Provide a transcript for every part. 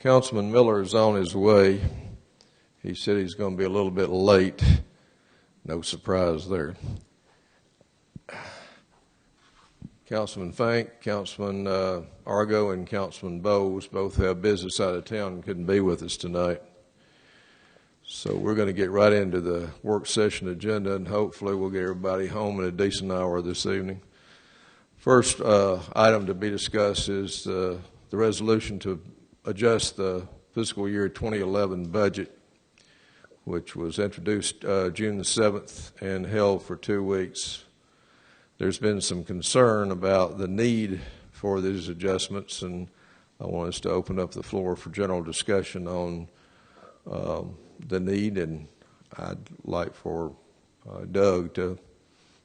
Councilman Miller is on his way. He said he's going to be a little bit late. No surprise there. Councilman Fink, Councilman Argo, and Councilman Bowes both have business out of town and couldn't be with us tonight. So we're going to get right into the work session agenda, and hopefully we'll get everybody home in a decent hour this evening. First item to be discussed is the resolution to adjust the fiscal year 2011 budget, which was introduced June the 7th and held for 2 weeks. There's been some concern about the need for these adjustments, and I want us to open up the floor for general discussion on the need, and I'd like for Doug to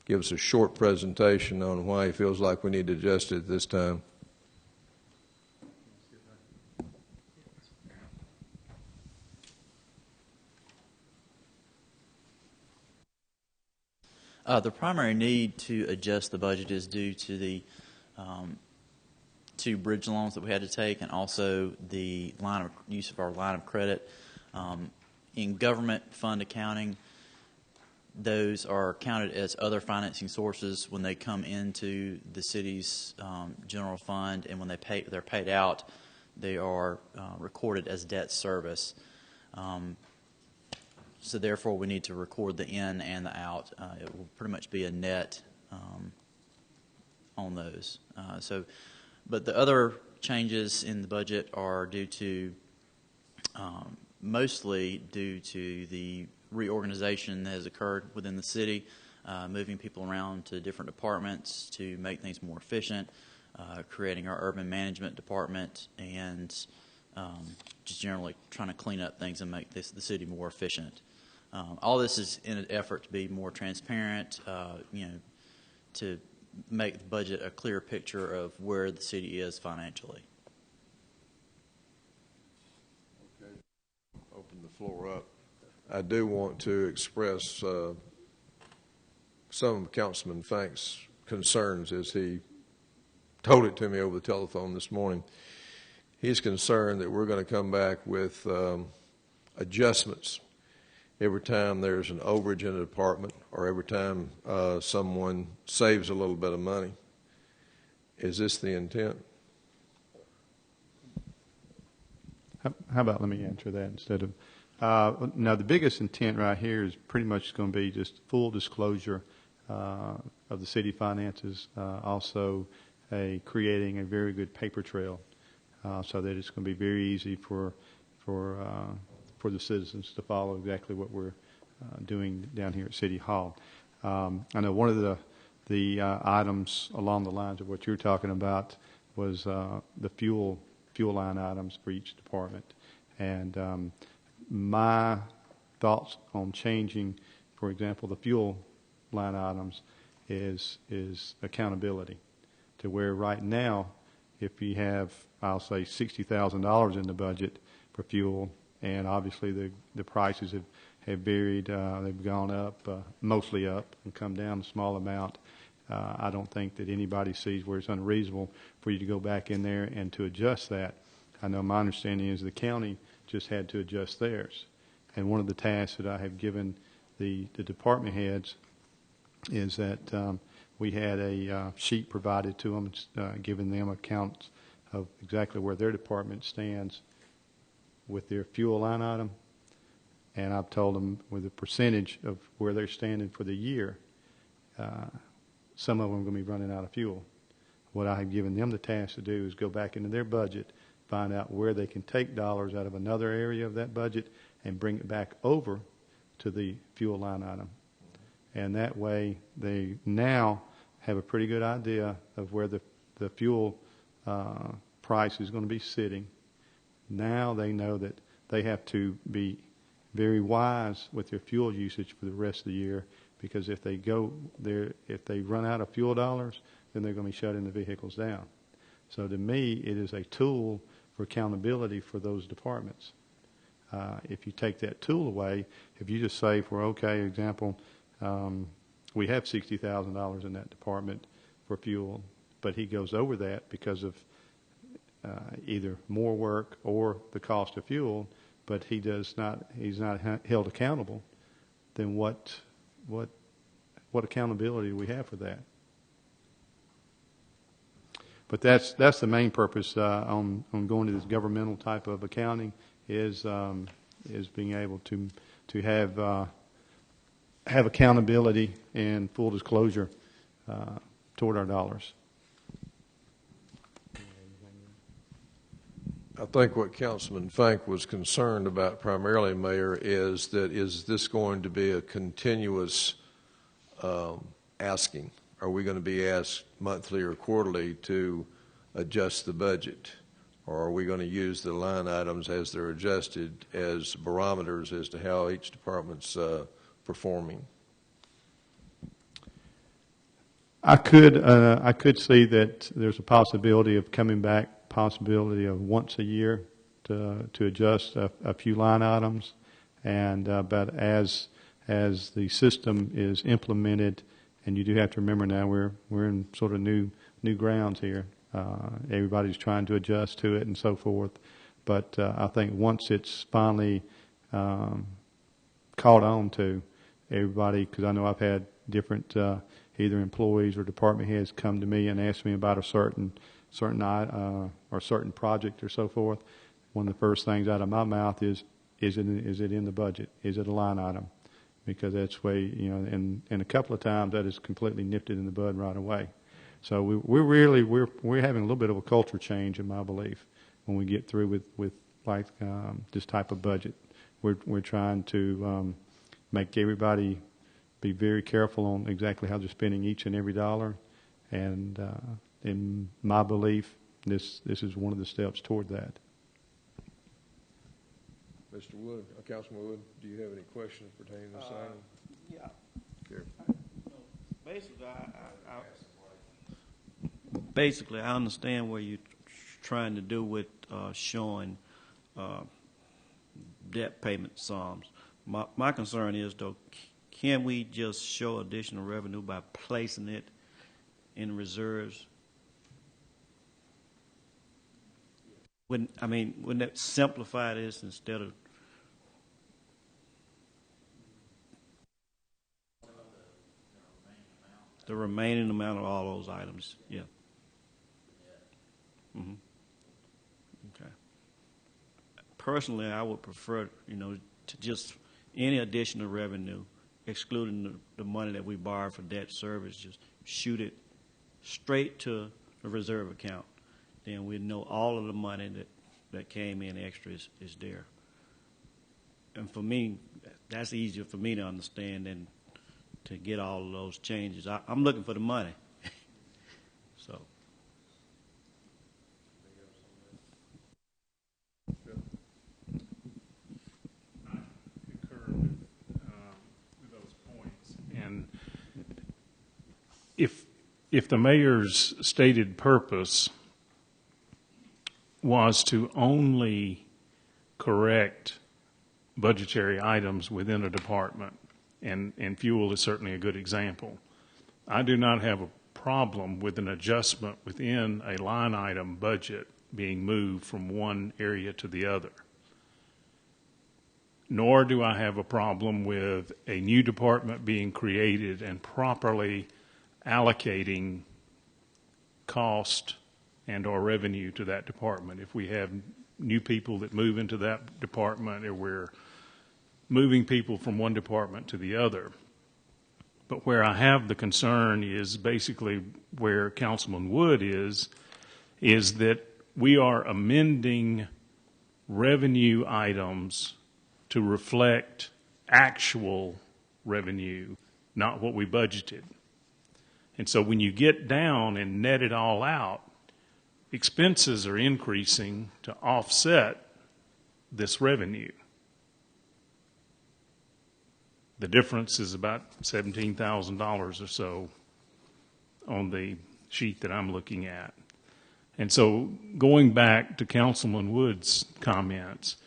give us a short presentation on why he feels like we need to adjust it at this time. The primary need to adjust the budget is due to the two bridge loans that we had to take, and also the use of our line of credit. In government fund accounting, those are counted as other financing sources when they come into the city's general fund, and when they're paid out, they are recorded as debt service. So therefore, we need to record the in and the out. It will pretty much be a net on those. But the other changes in the budget are due to mostly due to the reorganization that has occurred within the city, moving people around to different departments to make things more efficient, creating our urban management department, and just generally trying to clean up things and make the city more efficient. All this is in an effort to be more transparent, to make the budget a clear picture of where the city is financially. Okay. Open the floor up. I do want to express some of Councilman Fink's concerns as he told it to me over the telephone this morning. He's concerned that we're going to come back with adjustments every time there's an overage in a department or every time someone saves a little bit of money. Is this the intent? How about let me answer that instead of now the biggest intent right here is pretty much going to be just full disclosure of the city finances, also creating a very good paper trail so that it's going to be very easy for the citizens to follow exactly what we're doing down here at City Hall. I know one of the items along the lines of what you're talking about was the fuel line items for each department, and my thoughts on changing, for example, the fuel line items is accountability, to where right now, if you have, I'll say, $60,000 in the budget for fuel, and obviously the prices have varied. They've gone up, mostly up, and come down a small amount. I don't think that anybody sees where it's unreasonable for you to go back in there and to adjust that. I know my understanding is the county just had to adjust theirs. And one of the tasks that I have given the department heads is that we had a sheet provided to them, giving them accounts of exactly where their department stands with their fuel line item, and I've told them with a percentage of where they're standing for the year, some of them are going to be running out of fuel. What I have given them the task to do is go back into their budget, find out where they can take dollars out of another area of that budget and bring it back over to the fuel line item. And that way they now have a pretty good idea of where the fuel price is going to be sitting. Now they know that they have to be very wise with their fuel usage for the rest of the year, because if they run out of fuel dollars, then they're going to be shutting the vehicles down. So to me, it is a tool for accountability for those departments. If you take that tool away, if you just say, for example, we have $60,000 in that department for fuel, but he goes over that because of either more work or the cost of fuel, but he's not held accountable, then what accountability do we have for that? But that's the main purpose on going to this governmental type of accounting is being able to have accountability and full disclosure toward our dollars. I think what Councilman Fink was concerned about primarily, Mayor, is this going to be a continuous asking? Are we going to be asked monthly or quarterly to adjust the budget? Or are we going to use the line items as they're adjusted as barometers as to how each department's performing? I could see that there's a possibility of coming back, possibility of once a year to adjust a few line items, and but as the system is implemented, and you do have to remember now we're in sort of new grounds here. Everybody's trying to adjust to it and so forth, but I think once it's finally caught on to everybody, because I know I've had different either employees or department heads come to me and ask me about a certain project or so forth. One of the first things out of my mouth is it in the budget? Is it a line item? Because that's way, and a couple of times that is completely nipped it in the bud right away. So we're having a little bit of a culture change, in my belief, when we get through with like this type of budget. We're trying to make everybody be very careful on exactly how they're spending each and every dollar, and in my belief, this is one of the steps toward that. Mr. Wood, Councilman Wood, do you have any questions pertaining to this item? Yeah. Here. Basically, I understand what you're trying to do with showing debt payment sums. My concern is, though, can we just show additional revenue by placing it in reserves? Wouldn't that simplify this instead of the remaining amount of all those items? Yeah. Mm-hmm. Okay. Personally, I would prefer, to just any additional revenue, excluding the money that we borrow for debt service, just shoot it straight to the reserve account. Then we know all of the money that came in extra is there. And for me, that's easier for me to understand than to get all of those changes. I'm looking for the money. So. I concur with those points. And if the mayor's stated purpose was to only correct budgetary items within a department, and fuel is certainly a good example, I do not have a problem with an adjustment within a line item budget being moved from one area to the other. Nor do I have a problem with a new department being created and properly allocating cost and or revenue to that department. If we have new people that move into that department, or we're moving people from one department to the other. But where I have the concern is basically where Councilman Wood is that we are amending revenue items to reflect actual revenue, not what we budgeted. And so when you get down and net it all out, expenses are increasing to offset this revenue. The difference is about $17,000 or so on the sheet that I'm looking at. And so going back to Councilman Wood's comments,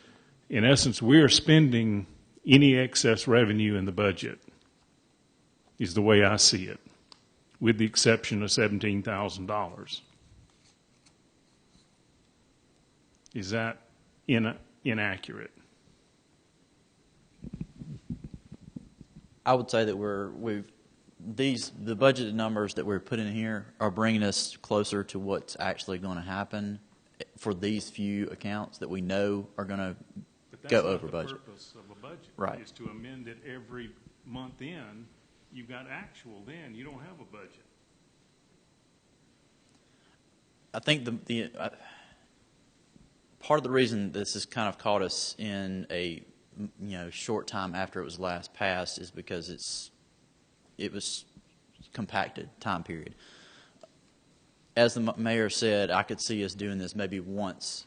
in essence, we are spending any excess revenue in the budget, is the way I see it, with the exception of $17,000. Is that inaccurate? I would say that the budgeted numbers that we're putting here are bringing us closer to what's actually going to happen for these few accounts that we know are going to go over budget. But that's not the purpose of a budget. Right. Is to amend it every month in. You've got actual then. You don't have a budget. I think the part of the reason this has kind of caught us in a short time after it was last passed is because it was compacted time period. As the mayor said, I could see us doing this maybe once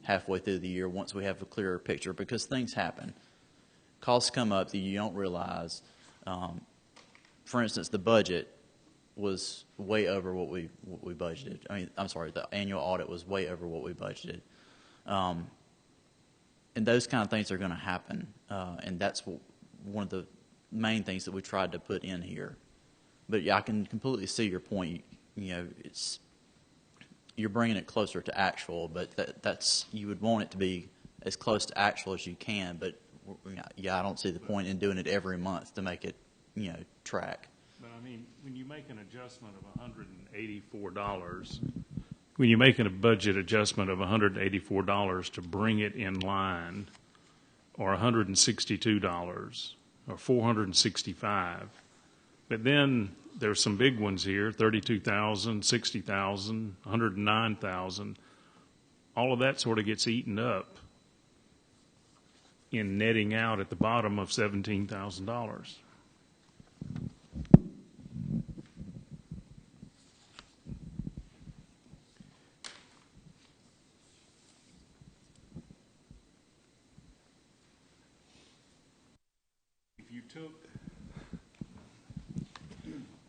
halfway through the year, once we have a clearer picture, because things happen. Costs come up that you don't realize. For instance, the budget was way over what we budgeted. I'm sorry, the annual audit was way over what we budgeted. And those kind of things are going to happen, and that's one of the main things that we tried to put in here. But yeah, I can completely see your point. You're bringing it closer to actual, but that's you would want it to be as close to actual as you can. But yeah, I don't see the point in doing it every month to make it track. But I mean, when you make an adjustment of $184, when you're making a budget adjustment of $184 to bring it in line, or $162 or $465, but then there's some big ones here: $32,000, $60,000, $109,000. All of that sort of gets eaten up in netting out at the bottom of $17,000.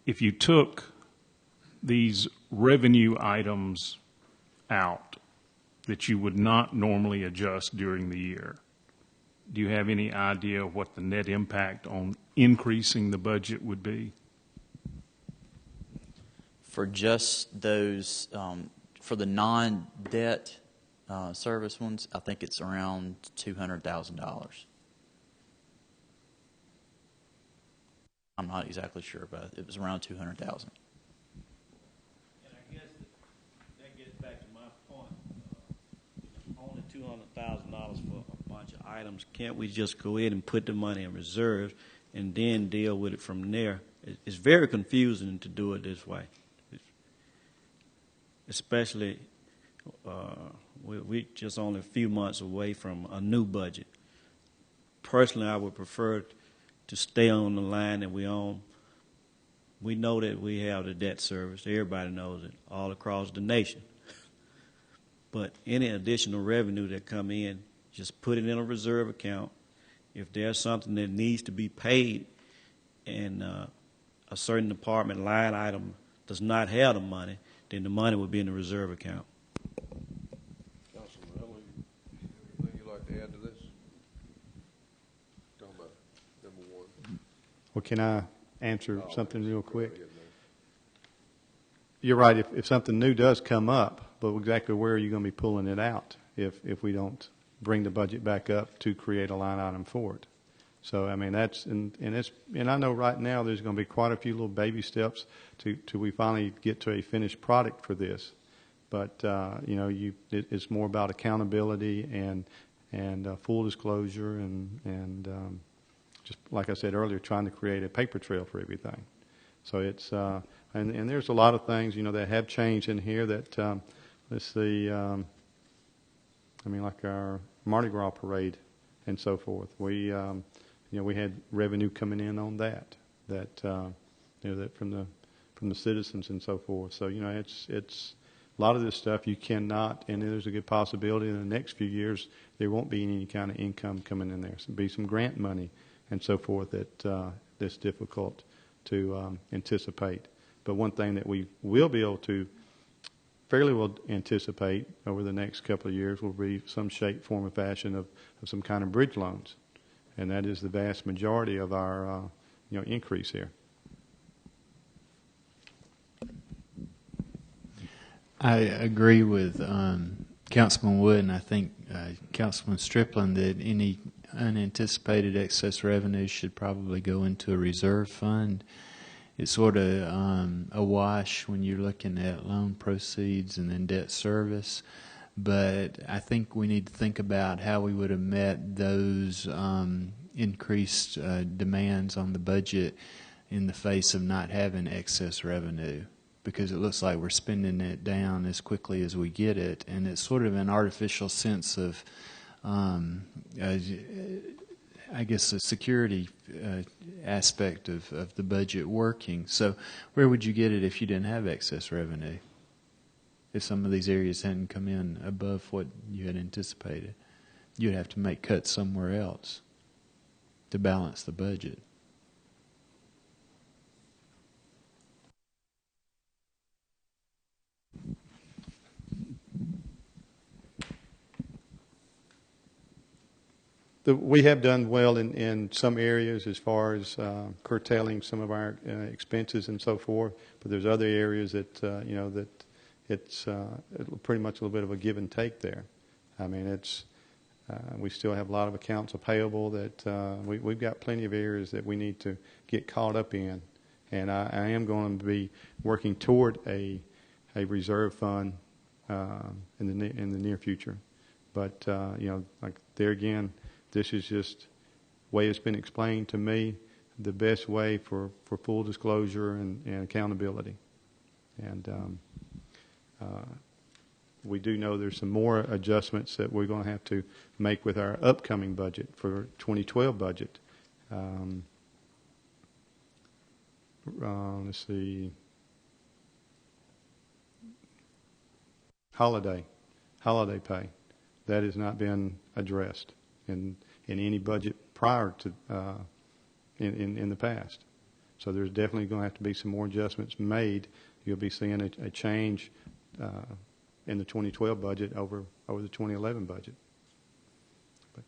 If you took these revenue items out that you would not normally adjust during the year, do you have any idea what the net impact on increasing the budget would be? For just those, for the non-debt service ones, I think it's around $200,000. I'm not exactly sure, but it was around $200,000. And I guess that gets back to my point. Only $200,000 for a bunch of items. Can't we just go ahead and put the money in reserves and then deal with it from there? It's very confusing to do it this way, especially we just only a few months away from a new budget. Personally, I would prefer to stay on the line that we on. We know that we have the debt service. Everybody knows it all across the nation. But any additional revenue that come in, just put it in a reserve account. If there's something that needs to be paid and a certain department line item does not have the money, then the money would be in the reserve account. Councilman Huntley, anything you'd like to add to this? Talking about number one. Well, can I answer something real quick? Go ahead, man. You're right. If something new does come up, but exactly where are you going to be pulling it out if we don't bring the budget back up to create a line item for it? So I mean that's and I know right now there's going to be quite a few little baby steps to we finally get to a finished product for this. But it's more about accountability and full disclosure and just like I said earlier, trying to create a paper trail for everything. So it's and there's a lot of things that have changed in here that let's see. Like our Mardi Gras parade and so forth. We we had revenue coming in on that that from the citizens and so forth. So it's a lot of this stuff you cannot, and there's a good possibility in the next few years there won't be any kind of income coming in there. So be some grant money and so forth that's difficult to anticipate. But one thing that we will be able to fairly well anticipate over the next couple of years will be some shape, form, or fashion of some kind of bridge loans, and that is the vast majority of our increase here. I agree with Councilman Wood and I think Councilman Strickland that any unanticipated excess revenue should probably go into a reserve fund. It's sort of a wash when you're looking at loan proceeds and then debt service. But I think we need to think about how we would have met those increased demands on the budget in the face of not having excess revenue, because it looks like we're spending it down as quickly as we get it, and it's sort of an artificial sense of I guess the security aspect of the budget working. So where would you get it if you didn't have excess revenue? If some of these areas hadn't come in above what you had anticipated, you'd have to make cuts somewhere else to balance the budget. We have done well in some areas as far as curtailing some of our expenses and so forth, but there's other areas that that it's pretty much a little bit of a give and take there. I mean, we still have a lot of accounts payable that we've got plenty of areas that we need to get caught up in, and I am going to be working toward a reserve fund in the near future. But like there again, this is just the way it's been explained to me, the best way for full disclosure and accountability. And we do know there's some more adjustments that we're going to have to make with our upcoming budget for 2012 budget. Let's see. Holiday pay. That has not been addressed in any budget prior to in the past. So there's definitely going to have to be some more adjustments made. You'll be seeing a change in the 2012 budget over the 2011 budget. But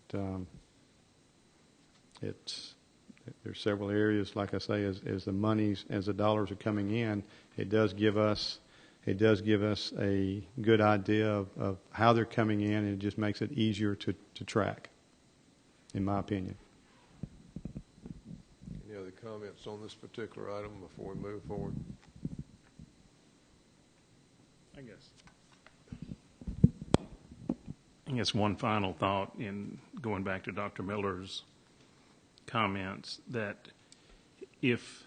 there's several areas, like I say, as the dollars are coming in, it does give us a good idea of how they're coming in, and it just makes it easier to track, in my opinion. Any other comments on this particular item before we move forward? I guess one final thought in going back to Dr. Miller's comments, that if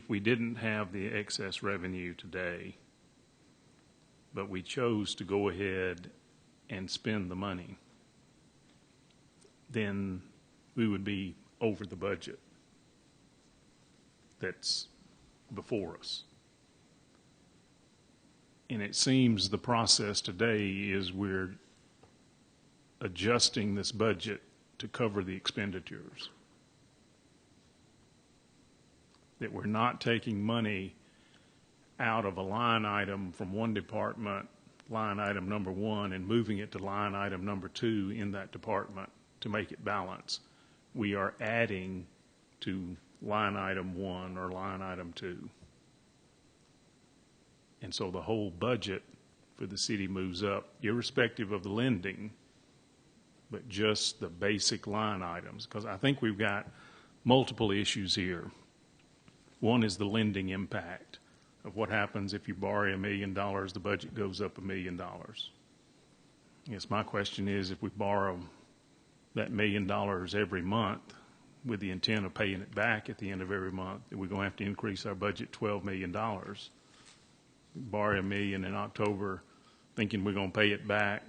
we didn't have the excess revenue today, but we chose to go ahead and spend the money, then we would be over the budget that's before us. And it seems the process today is we're adjusting this budget to cover the expenditures. That we're not taking money out of a line item from one department, line item number one, and moving it to line item number two in that department to make it balance. We are adding to line item one or line item two. And so the whole budget for the city moves up, irrespective of the lending, but just the basic line items. Because I think we've got multiple issues here. One is the lending impact of what happens if you borrow $1 million, the budget goes up $1 million. I guess my question is, if we borrow that $1 million every month with the intent of paying it back at the end of every month, we're going to have to increase our budget $12 million. Borrow $1 million in October thinking we're going to pay it back.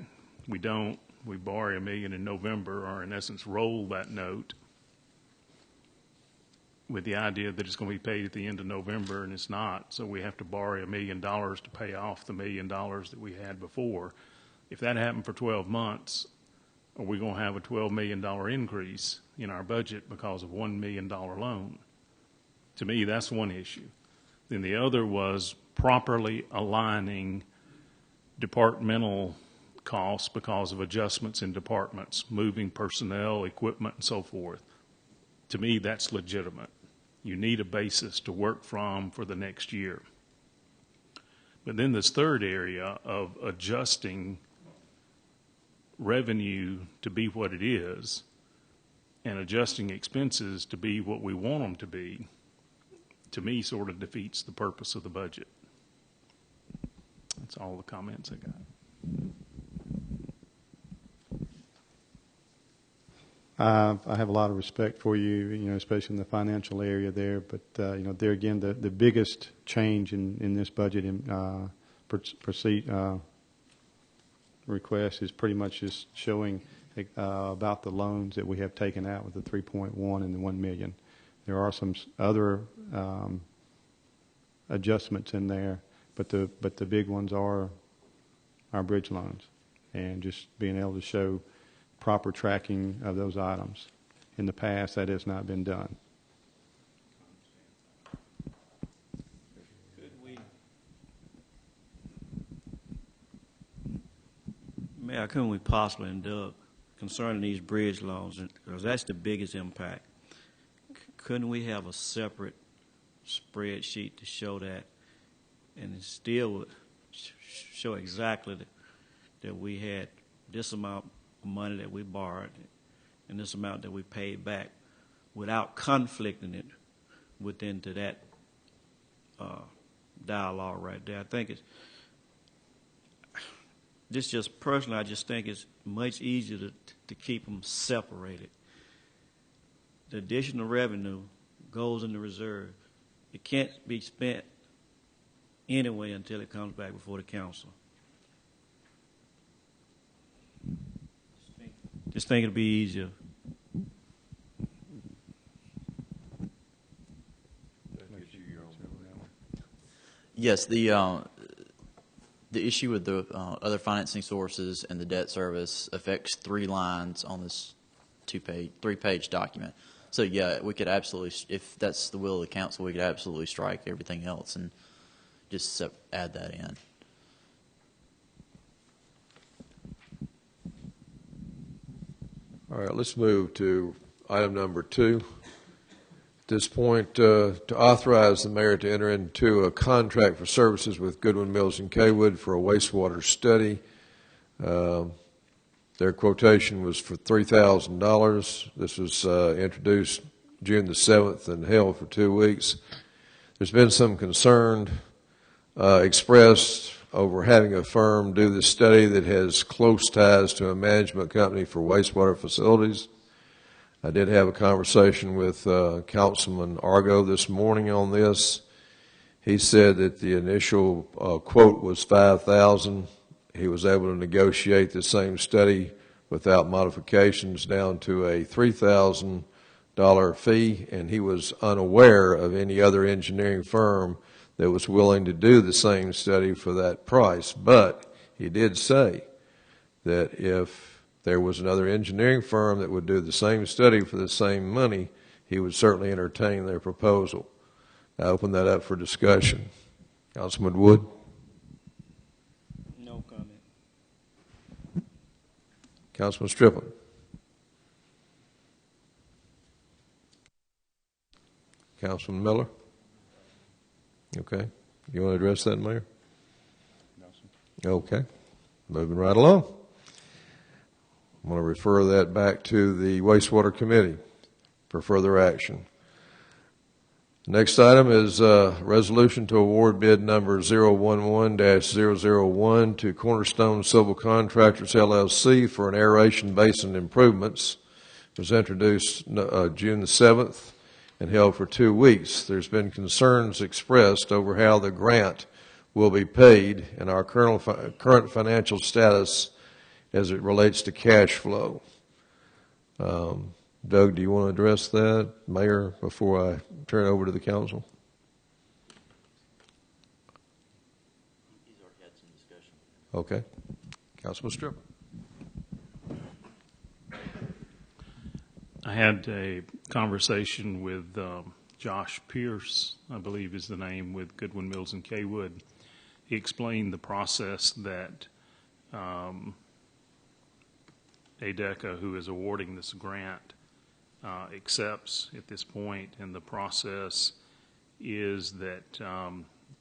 We don't. We borrow $1 million in November, or in essence roll that note with the idea that it's going to be paid at the end of November, and it's not. So we have to borrow $1 million to pay off the $1 million that we had before. If that happened for 12 months, are we going to have a $12 million increase in our budget because of $1 million loan? To me, that's one issue. Then the other was properly aligning departmental costs because of adjustments in departments, moving personnel, equipment, and so forth. To me, that's legitimate. You need a basis to work from for the next year. But then this third area of adjusting revenue to be what it is and adjusting expenses to be what we want them to be, to me, sort of defeats the purpose of the budget. That's all the comments I got. I have a lot of respect for you, especially in the financial area there. But there again, the biggest change in this budget request is pretty much just showing about the loans that we have taken out with the 3.1 and the 1 million. There are some other adjustments in there, but the big ones are our bridge loans, and just being able to show proper tracking of those items. In the past, that has not been done. Mayor, couldn't we possibly, and Doug, concerning these bridge loans, because that's the biggest impact, couldn't we have a separate spreadsheet to show that, and it still would show exactly that we had this amount of money that we borrowed and this amount that we paid back without conflicting it within to that dialogue right there? I think it's just personally, I just think it's much easier to keep them separated. The additional revenue goes in the reserve. It can't be spent anyway until it comes back before the council. Just think it'd be easier. Yes, the issue with the other financing sources and the debt service affects 3 lines on this 3-page document. So yeah, we could absolutely, if that's the will of the council, we could absolutely strike everything else and just add that in. All right, let's move to item number 2. At this point, to authorize the mayor to enter into a contract for services with Goodwin Mills and Kaywood for a wastewater study. Their quotation was for $3,000. This was introduced June the 7th and held for 2 weeks. There's been some concern expressed over having a firm do the study that has close ties to a management company for wastewater facilities. I did have a conversation with Councilman Argo this morning on this. He said that the initial quote was $5,000. He was able to negotiate the same study without modifications down to a $3,000 fee, and he was unaware of any other engineering firm that was willing to do the same study for that price. But he did say that if there was another engineering firm that would do the same study for the same money, he would certainly entertain their proposal. I open that up for discussion. Councilman Wood? No comment. Councilman Striplin? Councilman Miller? Okay. You want to address that, Mayor? No, sir. Okay. Moving right along. I'm going to refer that back to the Wastewater Committee for further action. Next item is a resolution to award bid number 011-001 to Cornerstone Civil Contractors, LLC for an aeration basin improvements. It was introduced June the 7th and held for 2 weeks. There's been concerns expressed over how the grant will be paid and our current financial status as it relates to cash flow. Doug, do you want to address that, Mayor, before I turn it over to the council? He's already had some discussion. Okay. Councilman Stripper. I had a conversation with Josh Pierce, I believe is the name, with Goodwin Mills and Kaywood. He explained the process that ADECA, who is awarding this grant, accepts at this point, and the process is that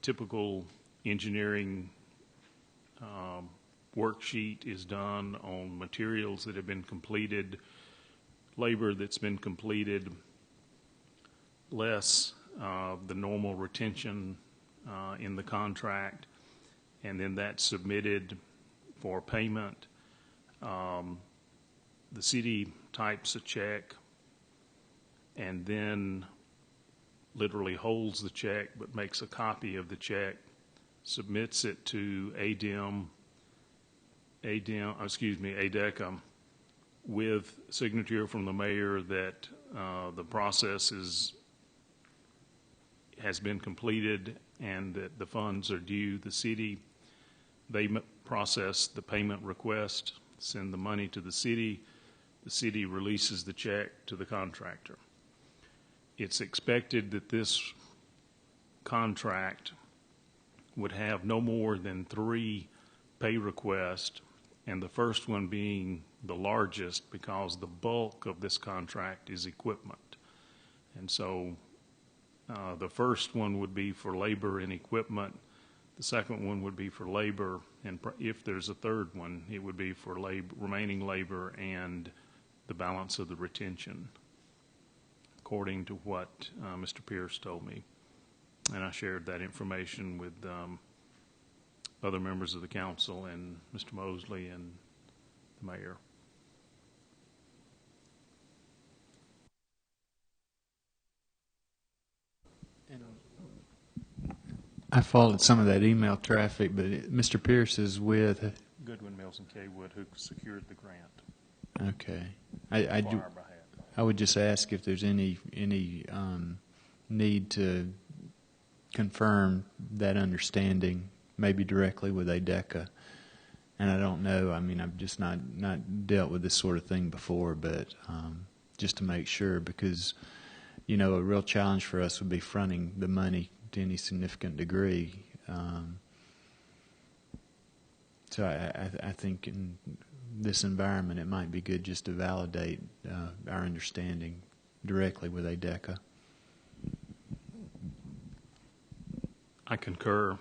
typical engineering worksheet is done on materials that have been completed, labor that's been completed, less the normal retention in the contract, and then that's submitted for payment. The city types a check and then literally holds the check but makes a copy of the check, submits it to ADECA with signature from the mayor that the process has been completed and that the funds are due the city. They process the payment request, send the money to the city releases the check to the contractor. It's expected that this contract would have no more than 3 pay requests, and the first one being the largest because the bulk of this contract is equipment. And so the first one would be for labor and equipment. The second one would be for labor, and if there's a third one, it would be for remaining labor and the balance of the retention, according to what Mr. Pierce told me. And I shared that information with other members of the council and Mr. Mosley and the mayor. I followed some of that email traffic, but Mr. Pierce is with. Goodwin, Mills, and Kaywood, who secured the grant. Okay. On our behalf. I would just ask if there's any need to confirm that understanding, maybe directly with ADECA. And I don't know. I mean, I've just not dealt with this sort of thing before, but just to make sure, because a real challenge for us would be fronting the money to any significant degree. So I think in this environment, it might be good just to validate our understanding directly with ADECA. I concur.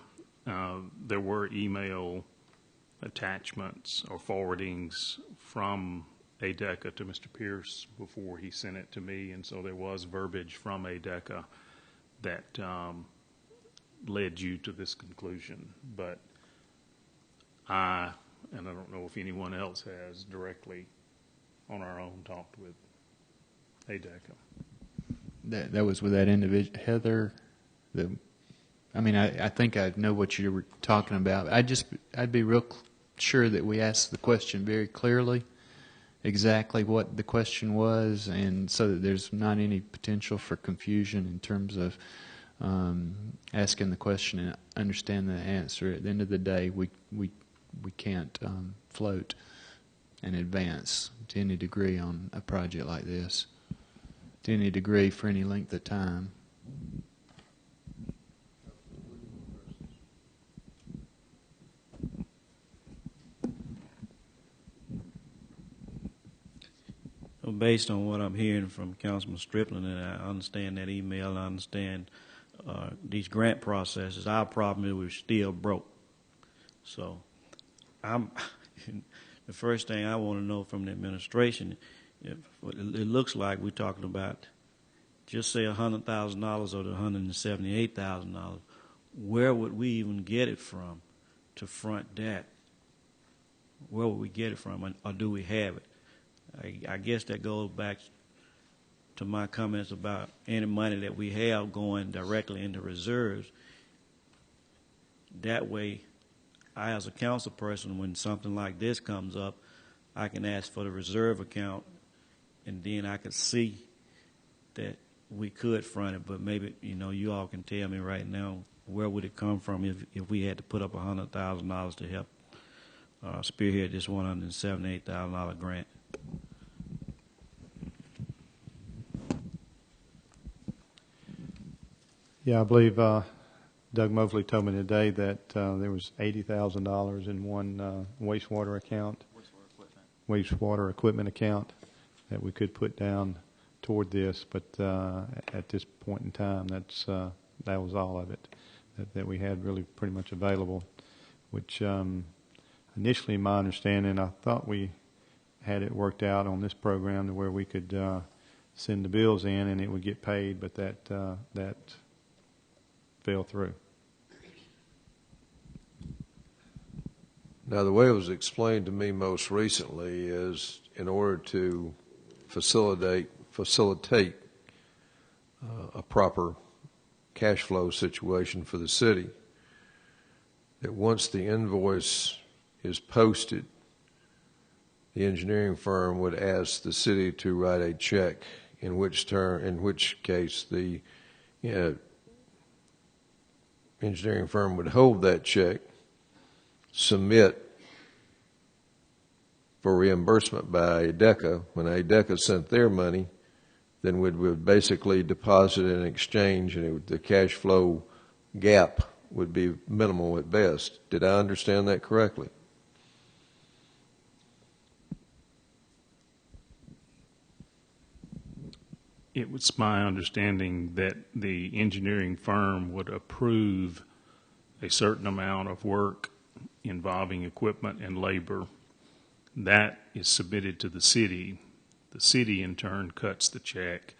There were email attachments or forwardings from ADECA to Mr. Pierce before he sent it to me, and so there was verbiage from ADECA that led you to this conclusion. But and I don't know if anyone else has directly on our own talked with ADECA. That was with that individual, Heather. I think I know what you were talking about. I'd be real sure that we asked the question very clearly, exactly what the question was, and so that there's not any potential for confusion in terms of asking the question and understand the answer. At the end of the day, we can't float and advance to any degree on a project like this, to any degree for any length of time. Well, based on what I'm hearing from Councilman Strickland, and I understand that email, I understand these grant processes, our problem is we're still broke. So the first thing I want to know from the administration, it looks like we're talking about, just say $100,000 or the $178,000. Where would we even get it from to front that? Where would we get it from, or do we have it? I guess that goes back to my comments about any money that we have going directly into reserves. That way, I, as a council person, when something like this comes up, I can ask for the reserve account, and then I could see that we could front it. But maybe, you all can tell me right now, where would it come from if we had to put up $100,000 to help spearhead this $178,000 grant? Yeah, I believe Doug Mosley told me today that there was $80,000 in one wastewater account, wastewater equipment account that we could put down toward this. But at this point in time, that was all of it. that we had really pretty much available, which initially, my understanding, I thought we had it worked out on this program to where we could send the bills in and it would get paid, but that fell through. Now, the way it was explained to me most recently is in order to facilitate a proper cash flow situation for the city, that once the invoice is posted, the engineering firm would ask the city to write a check, in which case the engineering firm would hold that check, submit for reimbursement by ADECA. When ADECA sent their money, then we would basically deposit in exchange, and the cash flow gap would be minimal at best. Did I understand that correctly? It was my understanding that the engineering firm would approve a certain amount of work involving equipment and labor. That is submitted to the city. The city, in turn, cuts the check.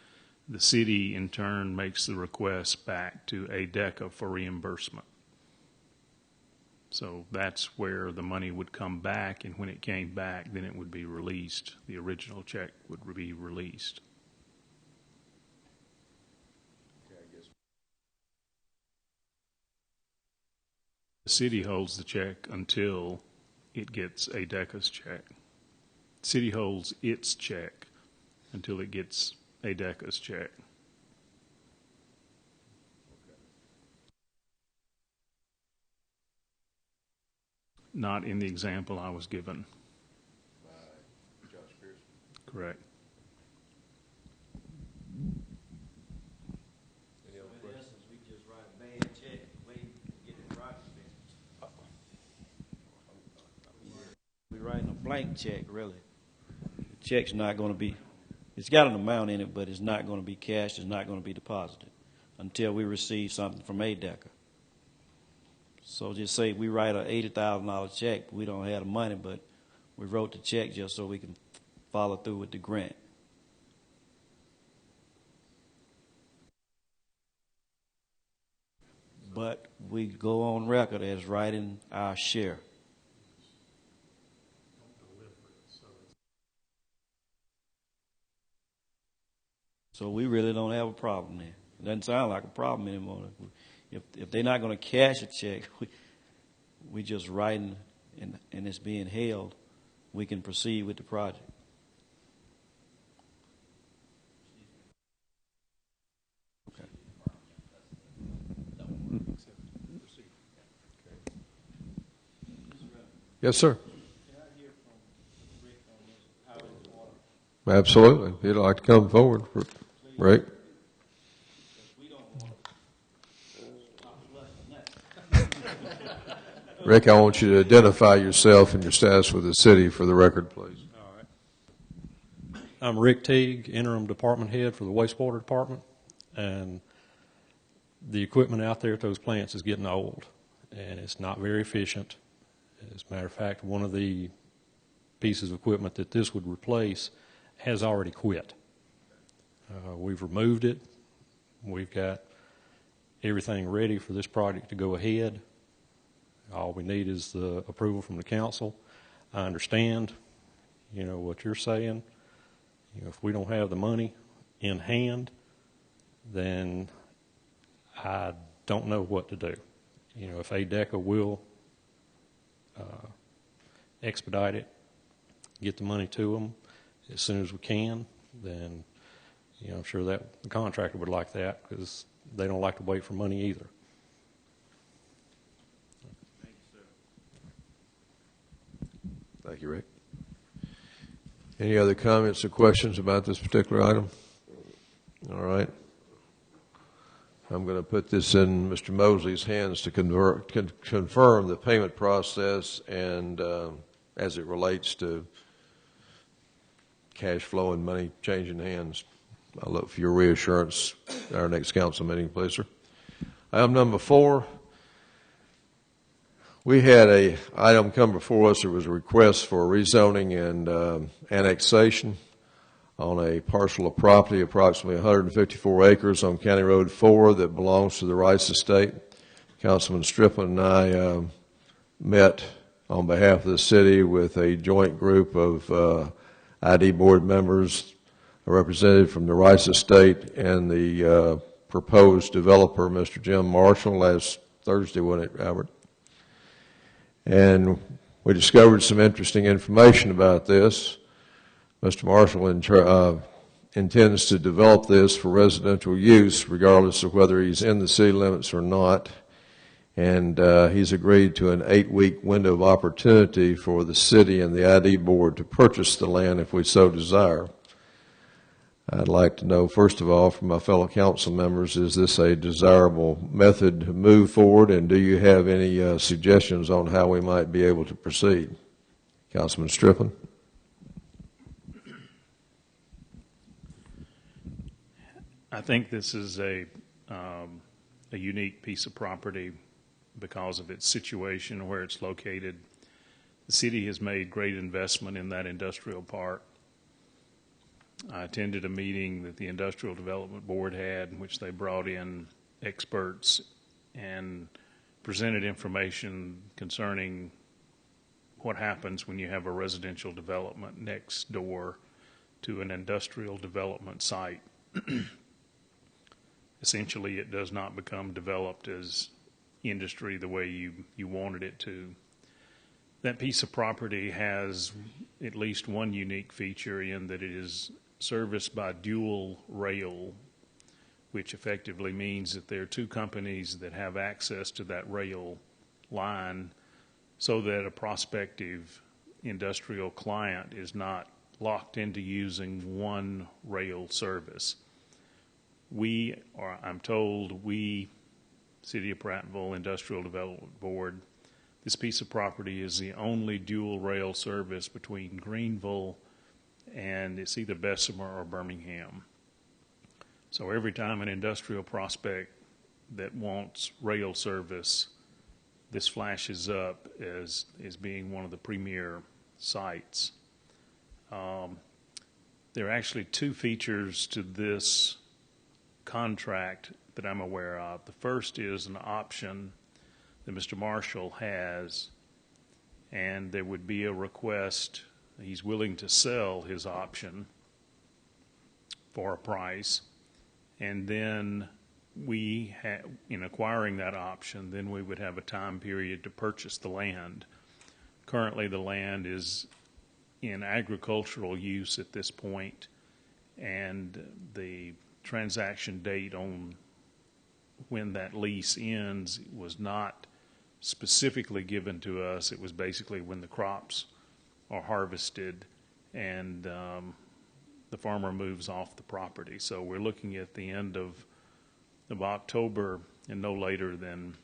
The city, in turn, makes the request back to ADECA for reimbursement. So that's where the money would come back, and when it came back, then it would be released. The original check would be released. The city holds the check until it gets ADECA's check. The city holds its check until it gets ADECA's check. Not in the example I was given. By Josh Pearson. Correct. Any other In questions? essence, we just write a bad check, wait to get the project finished. We're writing a blank check, really. The check's not going to be, it's got an amount in it, but it's not going to be cashed, it's not going to be deposited until we receive something from ADECA. So just say we write a $80,000 check, we don't have the money, but we wrote the check just so we can follow through with the grant. But we go on record as writing our share. So we really don't have a problem there. It doesn't sound like a problem anymore. If they're not going to cash a check, we just writing and it's being held, we can proceed with the project. Okay. Yes, sir. Absolutely. If you'd like to come forward, Rick. Rick, I want you to identify yourself and your status with the city for the record, please. All right. I'm Rick Teague, interim department head for the wastewater department, and the equipment out there at those plants is getting old, and it's not very efficient. As a matter of fact, one of the pieces of equipment that this would replace has already quit. We've removed it. We've got everything ready for this project to go ahead. All we need is the approval from the council. I understand, what you're saying. If we don't have the money in hand, then I don't know what to do. If ADECA will expedite it, get the money to them as soon as we can, then I'm sure that the contractor would like that, because they don't like to wait for money either. Thank you, Rick. Any other comments or questions about this particular item? All right. I'm going to put this in Mr. Mosley's hands to confirm the payment process and as it relates to cash flow and money changing hands. I'll look for your reassurance at our next council meeting, please, sir. Item number 4, We had a item come before us. There was a request for rezoning and annexation on a parcel of property, approximately 154 acres on County Road 4 that belongs to the Rice Estate. Councilman Strickland and I met on behalf of the city with a joint group of ID board members, a representative from the Rice Estate, and the proposed developer, Mr. Jim Marshall, last Thursday, wasn't it, Robert? And we discovered some interesting information about this. Mr. Marshall intends to develop this for residential use, regardless of whether he's in the city limits or not. And he's agreed to an 8-week window of opportunity for the city and the ID board to purchase the land if we so desire. I'd like to know, first of all, from my fellow council members, is this a desirable method to move forward, and do you have any suggestions on how we might be able to proceed? Councilman Strickland. I think this is a unique piece of property because of its situation, where it's located. The city has made great investment in that industrial park. I attended a meeting that the Industrial Development Board had, in which they brought in experts and presented information concerning what happens when you have a residential development next door to an industrial development site. Essentially, it does not become developed as industry the way you wanted it to. That piece of property has at least one unique feature in that it is serviced by dual rail, which effectively means that there are two companies that have access to that rail line, so that a prospective industrial client is not locked into using one rail service. I'm told, City of Prattville Industrial Development Board, this piece of property is the only dual rail service between Greenville and it's either Bessemer or Birmingham. So every time an industrial prospect that wants rail service, this flashes up as being one of the premier sites. There are actually two features to this contract that I'm aware of. The first is an option that Mr. Marshall has, and there would be a request. He's willing to sell his option for a price, and then in acquiring that option, then we would have a time period to purchase the land. Currently, the land is in agricultural use at this point, and the transaction date on when that lease ends was not specifically given to us. It was basically when the crops are harvested and the farmer moves off the property. So we're looking at the end of October and no later than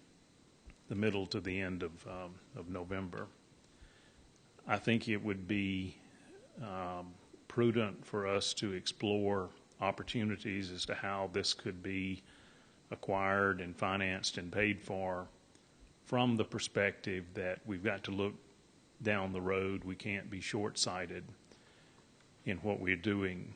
the middle to the end of November. I think it would be prudent for us to explore opportunities as to how this could be acquired and financed and paid for, from the perspective that we've got to look down the road. We can't be short-sighted in what we're doing.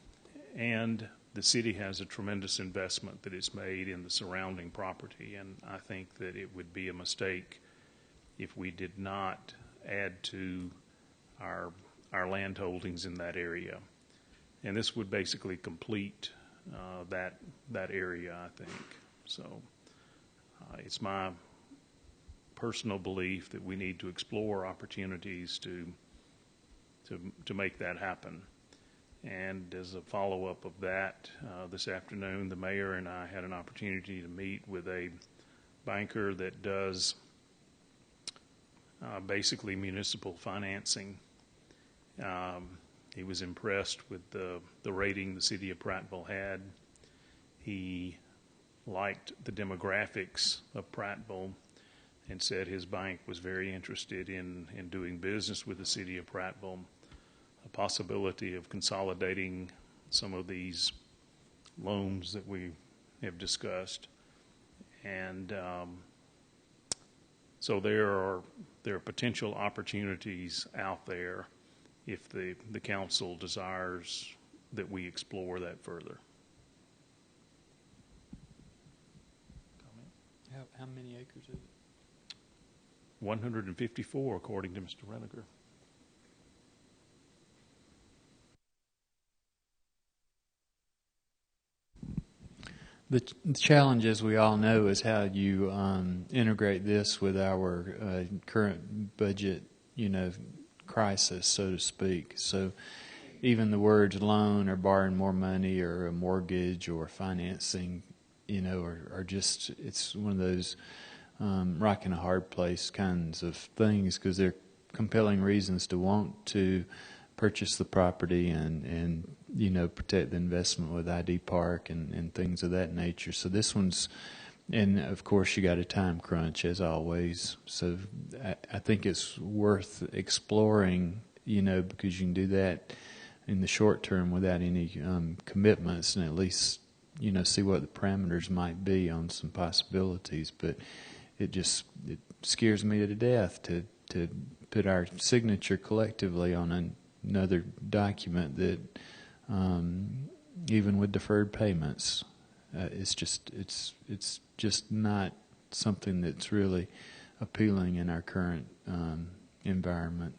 And the city has a tremendous investment that it's made in the surrounding property, and I think that it would be a mistake if we did not add to our land holdings in that area. And this would basically complete that area, I think. So it's my personal belief that we need to explore opportunities to make that happen. And as a follow-up of that, this afternoon, the mayor and I had an opportunity to meet with a banker that does basically municipal financing. He was impressed with the rating the city of Prattville had. He liked the demographics of Prattville and said his bank was very interested in doing business with the city of Prattville, a possibility of consolidating some of these loans that we have discussed. And So there are potential opportunities out there if the council desires that we explore that further. How many acres is it? 154, according to Mr. Reniger. The challenge, as we all know, is how you integrate this with our current budget, crisis, so to speak. So even the words loan or borrowing more money or a mortgage or financing, are just, it's one of those rock and a hard place kinds of things, because they're compelling reasons to want to purchase the property and protect the investment with ID Park and things of that nature. So this one's, and of course you got a time crunch as always. So I think it's worth exploring, because you can do that in the short term without any commitments, and at least, see what the parameters might be on some possibilities. But it scares me to death to put our signature collectively on another document that, even with deferred payments, it's just not something that's really appealing in our current environment.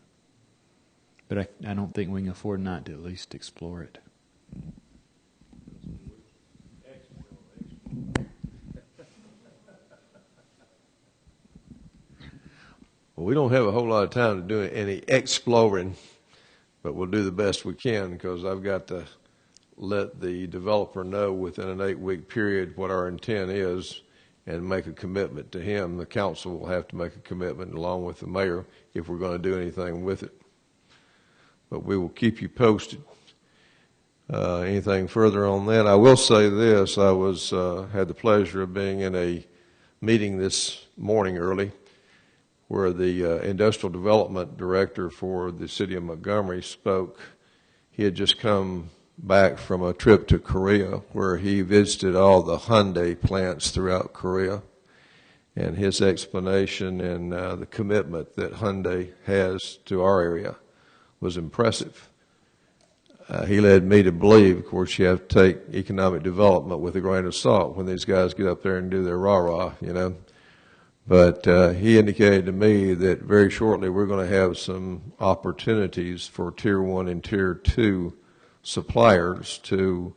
But I don't think we can afford not to at least explore it. Well, we don't have a whole lot of time to do any exploring, but we'll do the best we can, because I've got to let the developer know within an 8-week period what our intent is and make a commitment to him. The council will have to make a commitment along with the mayor if we're going to do anything with it. But we will keep you posted. Anything further on that? I will say this. I had the pleasure of being in a meeting this morning early where the industrial development director for the city of Montgomery spoke. He had just come back from a trip to Korea where he visited all the Hyundai plants throughout Korea, and his explanation and the commitment that Hyundai has to our area was impressive. He led me to believe, of course, you have to take economic development with a grain of salt when these guys get up there and do their rah-rah, But he indicated to me that very shortly we're going to have some opportunities for Tier 1 and Tier 2 suppliers to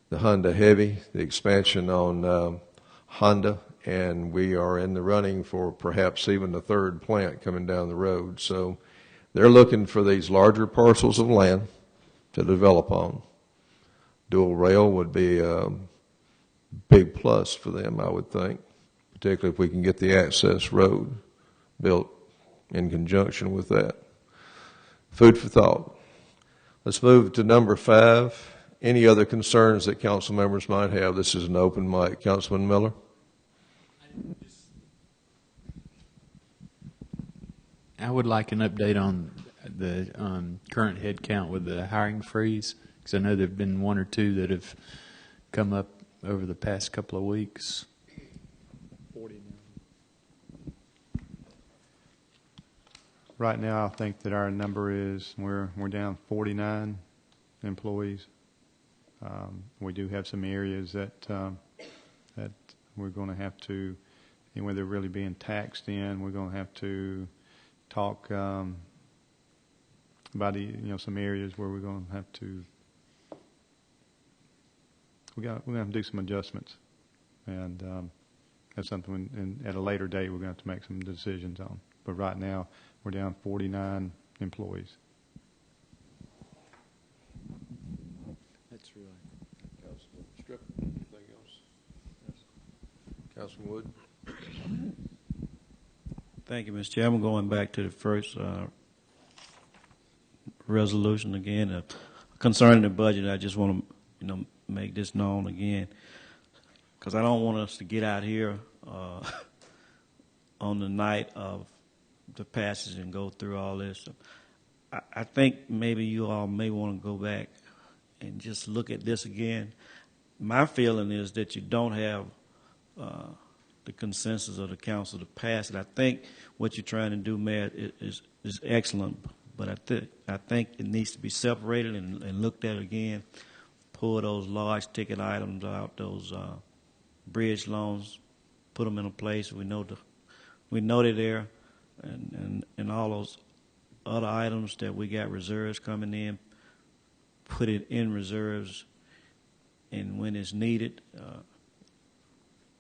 the Honda Heavy, the expansion on Honda, and we are in the running for perhaps even the third plant coming down the road. So they're looking for these larger parcels of land to develop on. Dual rail would be a big plus for them, I would think, particularly if we can get the access road built in conjunction with that. Food for thought. Let's move to number 5. Any other concerns that council members might have? This is an open mic. Councilman Miller? I would like an update on the current head count with the hiring freeze, because I know there have been 1 or 2 that have come up over the past couple of weeks. 49. Right now, I think that our number is we're down 49 employees. We do have some areas that that we're going to have to, and where they're really being taxed in, we're going to have to talk about some areas where we're going to have to we're going to have to do some adjustments, and that's something at a later date we're going to have to make some decisions on. But right now we're down 49 employees. That's really. Councilman Strip, anything else? Yes. Councilman Wood? Thank you, Mr. Chairman. Going back to the first resolution again, concerning the budget, I just want to, make this known again, because I don't want us to get out here on the night of the passage and go through all this. I think maybe you all may want to go back and just look at this again. My feeling is that you don't have the consensus of the council to pass it. I think what you're trying to do, Mayor, is excellent, but I think it needs to be separated and looked at again. Pull those large ticket items out, those bridge loans, put them in a place we know they're there, and all those other items that we got reserves coming in, put it in reserves, and when it's needed,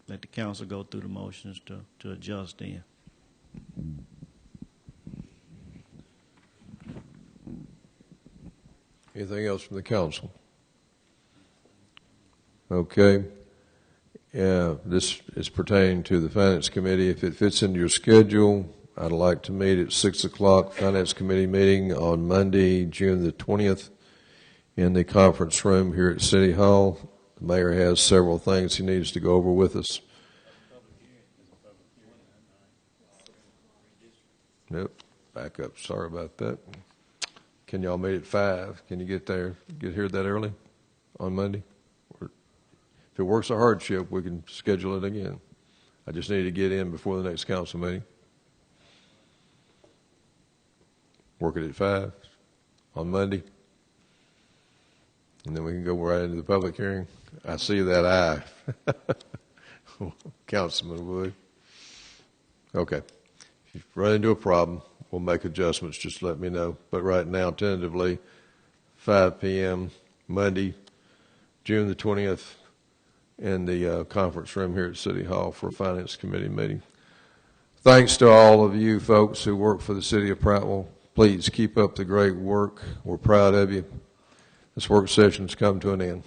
let the council go through the motions to adjust then. Anything else from the council? Okay. Yeah, this is pertaining to the Finance Committee. If it fits into your schedule, I'd like to meet at 6 o'clock, Finance Committee meeting on Monday, June the 20th, in the conference room here at City Hall. The mayor has several things he needs to go over with us. Nope, back up. Sorry about that. Can y'all meet at 5? Can you get here that early on Monday? If it works a hardship, we can schedule it again. I just need to get in before the next council meeting. Work it at 5 on Monday. And then we can go right into the public hearing. I see that eye. Councilman Wood. Okay. If you run into a problem, we'll make adjustments. Just let me know. But right now, tentatively, 5 p.m. Monday, June the 20th, in the conference room here at City Hall for a Finance Committee meeting. Thanks to all of you folks who work for the City of Prattville. Please keep up the great work. We're proud of you. This work session's come to an end.